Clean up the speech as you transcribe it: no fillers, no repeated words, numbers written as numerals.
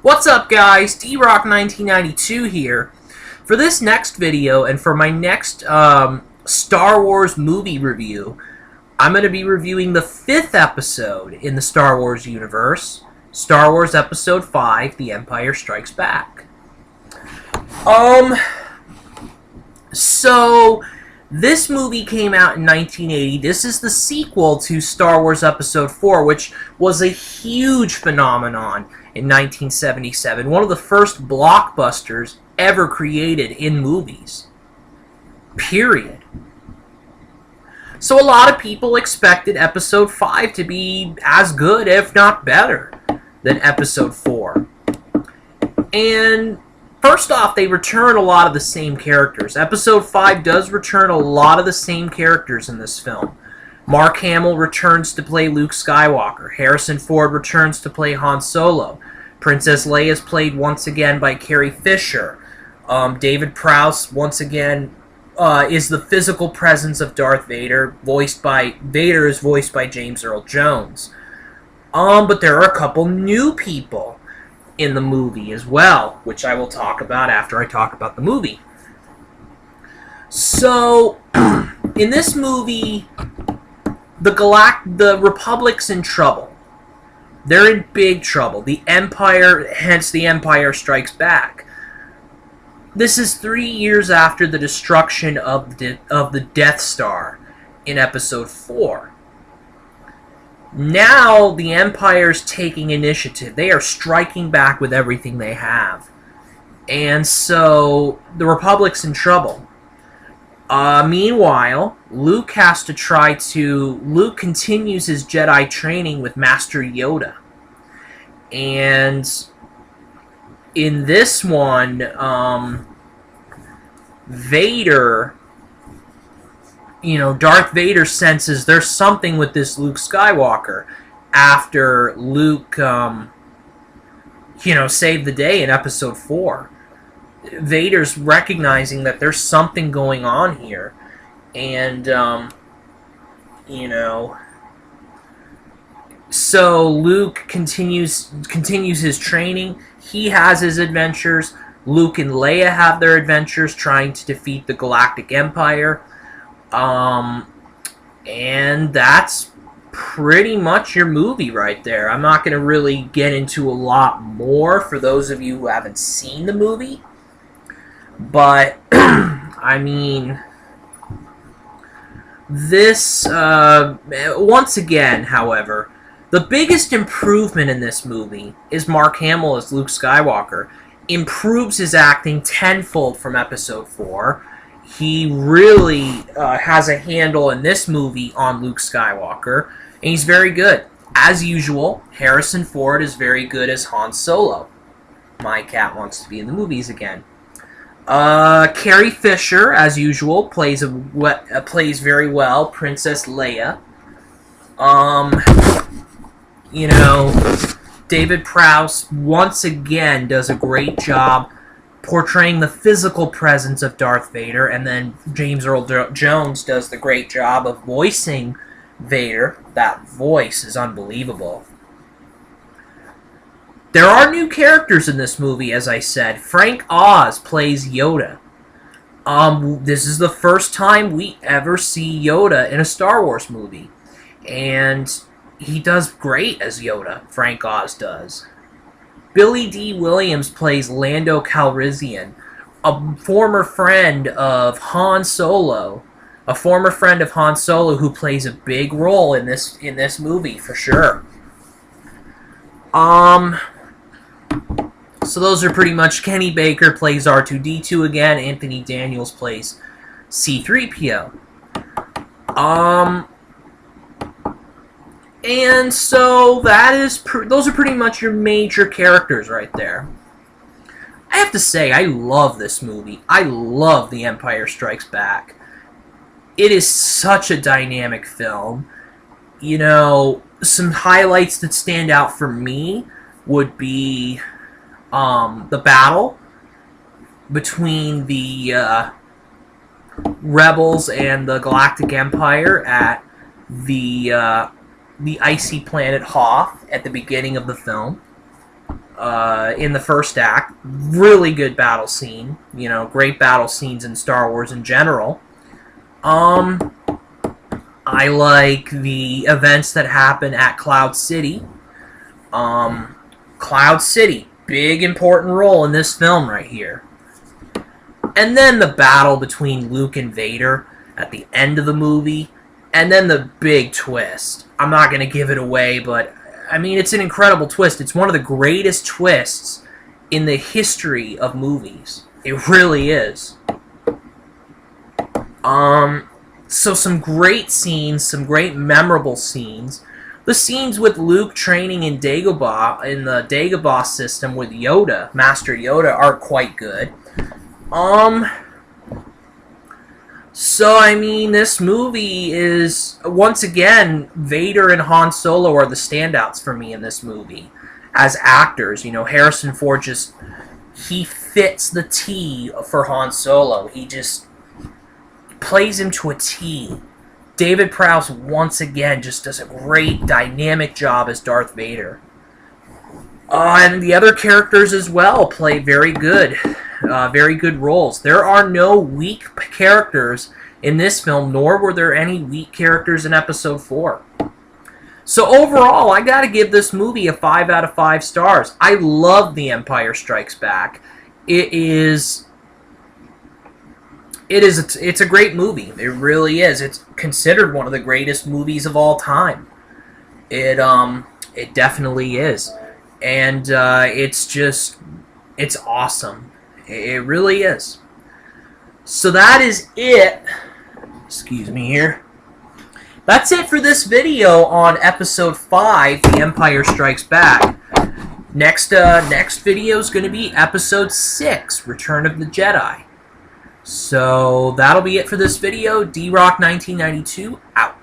What's up, guys? D-Rock1992 here. For this next video and for my next Star Wars movie review, I'm going to be reviewing the 5th episode in the Star Wars universe, Star Wars Episode 5, The Empire Strikes Back. So this movie came out in 1980. This is the sequel to Star Wars Episode 4, which was a huge phenomenon in 1977. One of the first blockbusters ever created in movies. Period. So a lot of people expected Episode 5 to be as good, if not better, than Episode 4. And first off, they return a lot of the same characters. Episode 5 does return a lot of the same characters in this film. Mark Hamill returns to play Luke Skywalker. Harrison Ford returns to play Han Solo. Princess Leia is played once again by Carrie Fisher. David Prowse, once again, is the physical presence of Darth Vader. Vader is voiced by James Earl Jones. But there are a couple new people in the movie as well, which I will talk about after I talk about the movie. So, in this movie, the Republic's in trouble. They're in big trouble. The Empire, hence the Empire Strikes Back. This is 3 years after the destruction of the Death Star in Episode 4. Now the Empire's taking initiative. They are striking back with everything they have. And so the Republic's in trouble. Meanwhile, Luke continues his Jedi training with Master Yoda. And in this one, Darth Vader senses there's something with this Luke Skywalker after Luke, saved the day in Episode 4. Vader's recognizing that there's something going on here. And, so Luke continues his training. He has his adventures. Luke and Leia have their adventures trying to defeat the Galactic Empire. And that's pretty much your movie right there. I'm not going to really get into a lot more for those of you who haven't seen the movie. But, I mean, this, once again, however, the biggest improvement in this movie is Mark Hamill as Luke Skywalker. Improves his acting tenfold from Episode 4. He really has a handle in this movie on Luke Skywalker, and he's very good. As usual, Harrison Ford is very good as Han Solo. My cat wants to be in the movies again. Carrie Fisher, as usual, plays very well Princess Leia. David Prowse once again does a great job portraying the physical presence of Darth Vader, and then James Earl Jones does the great job of voicing Vader. That voice is unbelievable. There are new characters in this movie, as I said. Frank Oz plays Yoda. This is the first time we ever see Yoda in a Star Wars movie. And he does great as Yoda, Frank Oz does. Billy D. Williams plays Lando Calrissian, a former friend of Han Solo. A former friend of Han Solo who plays a big role in this movie, for sure. So those are pretty much. Kenny Baker plays R2-D2 again. Anthony Daniels plays C-3PO. And so those are pretty much your major characters right there. I have to say, I love this movie. I love The Empire Strikes Back. It is such a dynamic film. Some highlights that stand out for me would be the battle between the Rebels and the Galactic Empire at the icy planet Hoth at the beginning of the film. in the first act. Really good battle scene. You know, great battle scenes in Star Wars in general. I like the events that happen at Cloud City. Cloud City, big important role in this film right here. And then the battle between Luke and Vader at the end of the movie. And then the big twist. I'm not going to give it away, but I mean, it's an incredible twist. It's one of the greatest twists in the history of movies. It really is. So some great scenes, some great memorable scenes. The scenes with Luke training in Dagobah, in the Dagobah system with Yoda, Master Yoda, are quite good. So, I mean, this movie is, once again, Vader and Han Solo are the standouts for me in this movie. As actors, you know, Harrison Ford just, he fits the T for Han Solo. He just plays him to a T. David Prowse, once again, just does a great, dynamic job as Darth Vader. And the other characters as well play very good roles. There are no weak characters in this film, nor were there any weak characters in Episode 4. So overall, I gotta give this movie a 5 out of 5 stars. I love The Empire Strikes Back. It's a great movie. It really is. It's considered one of the greatest movies of all time. It definitely is. And it's awesome. It really is. So that is it. Excuse me here. That's it for this video on Episode 5, The Empire Strikes Back. Next video is going to be Episode 6, Return of the Jedi. So that'll be it for this video. D-Rock 1992 out.